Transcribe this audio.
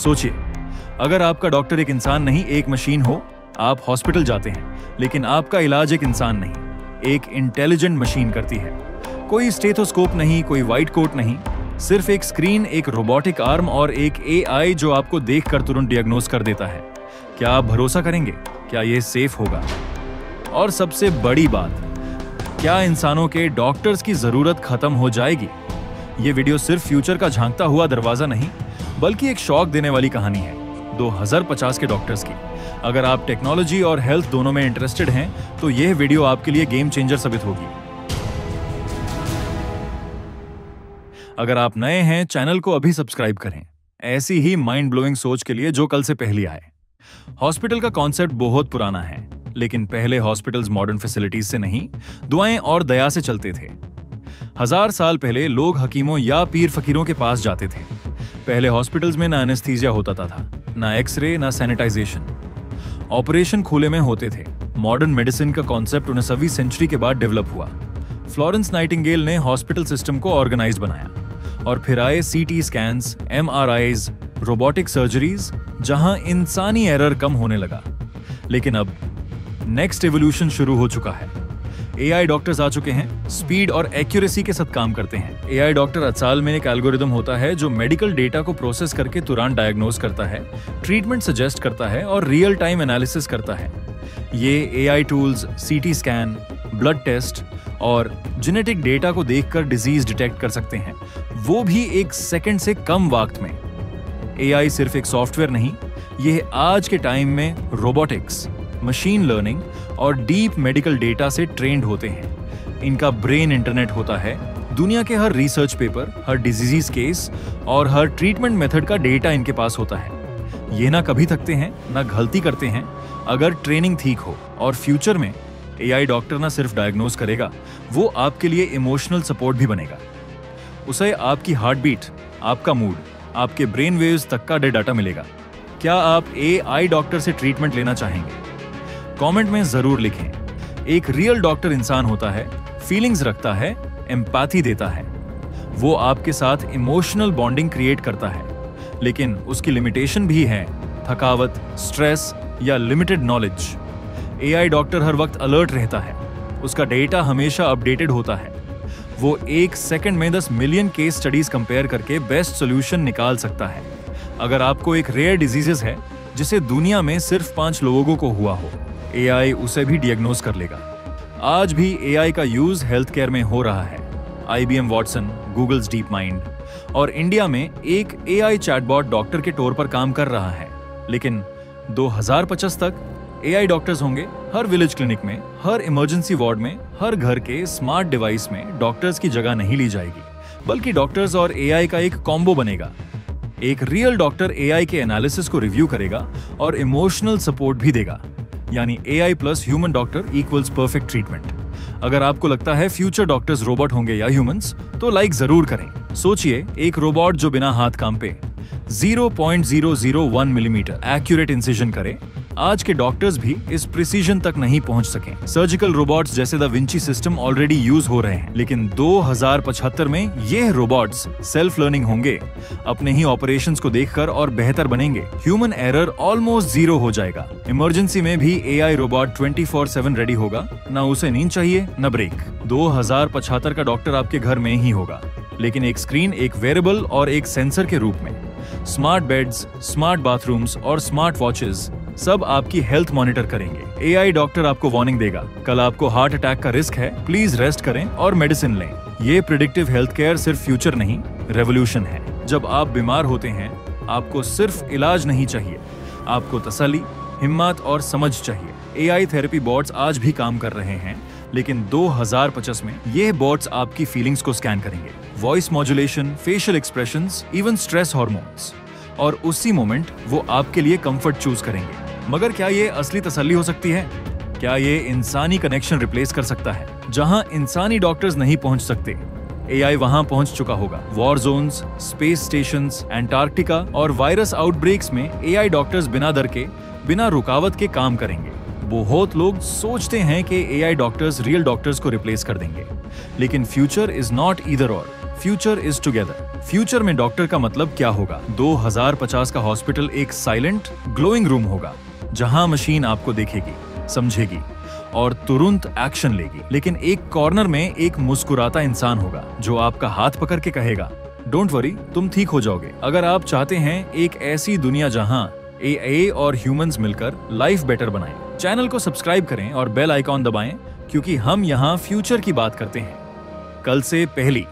सोचिए, अगर आपका डॉक्टर एक इंसान नहीं एक मशीन हो, आप हॉस्पिटल जाते हैं लेकिन आपका इलाज एक इंसान नहीं, एक इंटेलिजेंट मशीन करती है। कोई स्टेथोस्कोप नहीं, कोई व्हाइट कोट नहीं, सिर्फ एक स्क्रीन, एक रोबोटिक आर्म और एक एआई जो आपको देखकर तुरंत डियग्नोज कर देता है। क्या आप भरोसा करेंगे? क्या यह सेफ होगा? और सबसे बड़ी बात, क्या इंसानों के डॉक्टर्स की जरूरत खत्म हो जाएगी? ये वीडियो सिर्फ फ्यूचर का झांकता हुआ दरवाजा नहीं, बल्कि एक शॉक देने वाली कहानी है 2050 के डॉक्टर्स की। अगर आप टेक्नोलॉजी और हेल्थ दोनों में इंटरेस्टेड हैं, तो यह वीडियो आपके लिए गेम चेंजर साबित होगी। अगर आप नए हैं, चैनल को अभी सब्सक्राइब करें, ऐसी ही माइंड ब्लोइंग सोच के लिए जो कल से पहली आए। हॉस्पिटल का कॉन्सेप्ट बहुत पुराना है, लेकिन पहले हॉस्पिटल्स मॉडर्न फैसिलिटीज से नहीं, दुआएं और दया से चलते थे। 1000 साल पहले लोग हकीमों या पीर फकीरों के पास जाते थे। पहले हॉस्पिटल्स में ना एनेस्थीसिया होता था, ना एक्सरे, ना सैनिटाइजेशन। ऑपरेशन खुले में होते थे। मॉडर्न मेडिसिन का कॉन्सेप्ट 19वीं सेंचुरी के बाद डेवलप हुआ। फ्लोरेंस नाइटिंगेल ने हॉस्पिटल सिस्टम को ऑर्गेनाइज बनाया और फिर आए सीटी स्कैन्स, एमआरआईज, रोबोटिक सर्जरीज, जहां इंसानी एरर कम होने लगा। लेकिन अब नेक्स्ट एवोल्यूशन शुरू हो चुका है। एआई डॉक्टर्स आ चुके हैं, स्पीड और एक्यूरेसी के साथ काम करते हैं। एआई डॉक्टर अचाल में एक एल्गोरिदम होता है जो मेडिकल डेटा को प्रोसेस करके तुरंत डायग्नोज करता है, ट्रीटमेंट सजेस्ट करता है और रियल टाइम एनालिसिस करता है। ये AI tools CT scan, blood test और जेनेटिक डेटा को देखकर डिजीज डिटेक्ट कर सकते हैं, वो भी 1 सेकंड से कम वक्त में। एआई सिर्फ एक सॉफ्टवेयर नहीं, यह आज के टाइम में रोबोटिक्स, मशीन लर्निंग और डीप मेडिकल डेटा से ट्रेंड होते हैं। इनका ब्रेन इंटरनेट होता है। दुनिया के हर रिसर्च पेपर, हर डिजीज केस और हर ट्रीटमेंट मेथड का डेटा इनके पास होता है। ये ना कभी थकते हैं, ना गलती करते हैं, अगर ट्रेनिंग ठीक हो। और फ्यूचर में एआई डॉक्टर ना सिर्फ डायग्नोज करेगा, वो आपके लिए इमोशनल सपोर्ट भी बनेगा। उसे आपकी हार्ट बीट, आपका मूड, आपके ब्रेन वेव्स तक का डाटा मिलेगा। क्या आप एआई डॉक्टर से ट्रीटमेंट लेना चाहेंगे? कमेंट में जरूर लिखें। एक रियल डॉक्टर इंसान होता है, फीलिंग्स रखता है, एम्पैथी देता है। वो आपके साथ इमोशनल बॉन्डिंग क्रिएट करता है, लेकिन उसकी लिमिटेशन भी है, थकावट, स्ट्रेस या लिमिटेड नॉलेज। एआई डॉक्टर हर वक्त अलर्ट रहता है, उसका डेटा हमेशा अपडेटेड होता है। वो 1 सेकंड में 10 मिलियन केस स्टडीज कंपेयर करके बेस्ट सोल्यूशन निकाल सकता है। अगर आपको एक रेयर डिजीजेस है जिसे दुनिया में सिर्फ 5 लोगों को हुआ हो, एआई उसे भी डियग्नोज कर लेगा। आज भी एआई का यूज हेल्थ केयर में हो रहा है। IBM Watson, Google's DeepMind और इंडिया में एक एआई चैटबॉट डॉक्टर के तौर पर काम कर रहा है। लेकिन 2050 तक एआई डॉक्टर्स होंगे हर विलेज क्लिनिक में, हर इमरजेंसी वार्ड में, हर घर के स्मार्ट डिवाइस में। डॉक्टर्स की जगह नहीं ली जाएगी, बल्कि डॉक्टर्स और एआई का एक कॉम्बो बनेगा। एक रियल डॉक्टर एआई के एनालिसिस को रिव्यू करेगा और इमोशनल सपोर्ट भी देगा, यानी AI plus human doctor equals perfect treatment. अगर आपको लगता है फ्यूचर डॉक्टर्स रोबोट होंगे या ह्यूमंस, तो लाइक जरूर करें। सोचिए, एक रोबोट जो बिना हाथ काम पे 0.001 मिलीमीटर एक्यूरेट इंसिजन करे। आज के डॉक्टर्स भी इस प्रिसीजन तक नहीं पहुंच सके। सर्जिकल रोबोट्स जैसे the Vinci system already use हो रहे हैं, लेकिन 2075 में ये रोबोट्स सेल्फ लर्निंग होंगे, अपने ही ऑपरेशंस को देखकर और बेहतर बनेंगे। ह्यूमन एरर ऑलमोस्ट 0 हो जाएगा। इमरजेंसी में भी एआई रोबोट 24/7 रेडी होगा, ना उसे नींद चाहिए न ब्रेक। 2075 का डॉक्टर आपके घर में ही होगा, लेकिन एक स्क्रीन, एक वेरेबल और एक सेंसर के रूप में। स्मार्ट बेड्स, स्मार्ट बाथरूम्स और स्मार्ट वॉचेस सब आपकी हेल्थ मॉनिटर करेंगे। एआई डॉक्टर आपको वार्निंग देगा, कल आपको हार्ट अटैक का रिस्क है, प्लीज रेस्ट करें और मेडिसिन लें। ये प्रिडिक्टिव हेल्थ केयर सिर्फ फ्यूचर नहीं, रेवोल्यूशन है। जब आप बीमार होते हैं, आपको सिर्फ इलाज नहीं चाहिए, आपको तसल्ली, हिम्मत और समझ चाहिए। एआई थेरेपी बॉट्स आज भी काम कर रहे हैं, लेकिन 2050 में ये बॉट्स आपकी फीलिंग्स को स्कैन करेंगे। Voice modulation, facial expressions, even stress hormones, और उसी मोमेंट वो आपके लिए कंफर्ट चूज करेंगे। मगर क्या ये असली तसल्ली हो सकती है? क्या ये इंसानी कनेक्शन रिप्लेस कर सकता है? जहां इंसानी डॉक्टर्स नहीं पहुंच सकते, एआई वहां पहुंच चुका होगा। War zones, space stations, Antarctica और वायरस आउटब्रेक्स में एआई डॉक्टर्स बिना डर के, बिना रुकावट के काम करेंगे। बहुत लोग सोचते हैं कि एआई डॉक्टर्स रियल डॉक्टर्स को रिप्लेस कर देंगे, लेकिन फ्यूचर इज नॉट ईदर और, फ्यूचर इज टुगेदर। फ्यूचर में डॉक्टर का मतलब क्या होगा? 2050 का हॉस्पिटल एक साइलेंट ग्लोइंग रूम होगा, जहां मशीन आपको देखेगी, समझेगी और तुरंत एक्शन लेगी। लेकिन एक कॉर्नर में एक मुस्कुराता इंसान होगा जो आपका हाथ पकड़ के कहेगा, डोंट वरी, तुम ठीक हो जाओगे। अगर आप चाहते हैं एक ऐसी दुनिया जहां एआई और ह्यूमंस मिलकर लाइफ बेटर बनाएं, चैनल को सब्सक्राइब करें और बेल आइकॉन दबाएं, क्योंकि हम यहां फ्यूचर की बात करते हैं, कल से पहली।